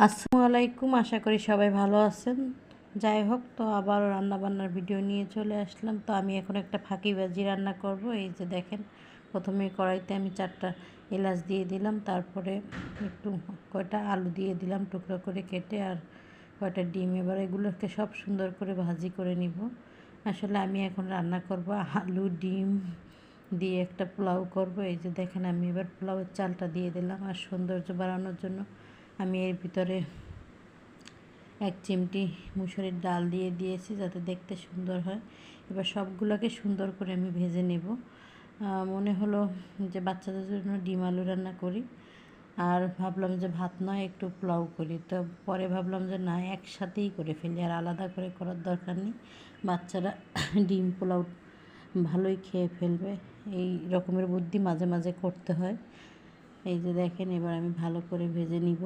আসসালামু আলাইকুম, আশা করি সবাই ভালো আছেন। যাই হোক, তো আবারও রান্নাবান্নার ভিডিও নিয়ে চলে আসলাম। তো আমি এখন একটা ফাঁকিবাজি রান্না করব। এই যে দেখেন, প্রথমে কড়াইতে আমি 4টা এলাচ দিয়ে দিলাম, তারপরে একটু কয়টা আলু দিয়ে দিলাম টুকরো করে কেটে, আর কয়টা ডিম। এবার এগুলোকে সব সুন্দর করে ভাজি করে নিব। আসলে আমি এখন রান্না করব আলু ডিম দিয়ে একটা পোলাও করব। এই যে দেখেন, আমি এবার পোলাওয়ের চালটা দিয়ে দিলাম, আর সৌন্দর্য বাড়ানোর জন্য আমি এর ভিতরে 1 চিমটি মুসুরির ডাল দিয়ে দিয়েছি, যাতে দেখতে সুন্দর হয়। এবার সবগুলোকে সুন্দর করে আমি ভেজে নেব। মনে হলো যে বাচ্চাদের জন্য ডিম আলু রান্না করি, আর ভাবলাম যে ভাত নয় একটু পোলাও করি। তো পরে ভাবলাম যে না, একসাথেই করে ফেলি, আর আলাদা করে করার দরকার নেই। বাচ্চারা ডিম পোলাও ভালোই খেয়ে ফেলবে। এই রকমের বুদ্ধি মাঝে মাঝে করতে হয়। এই যে দেখেন, এবার আমি ভালো করে ভেজে নিব।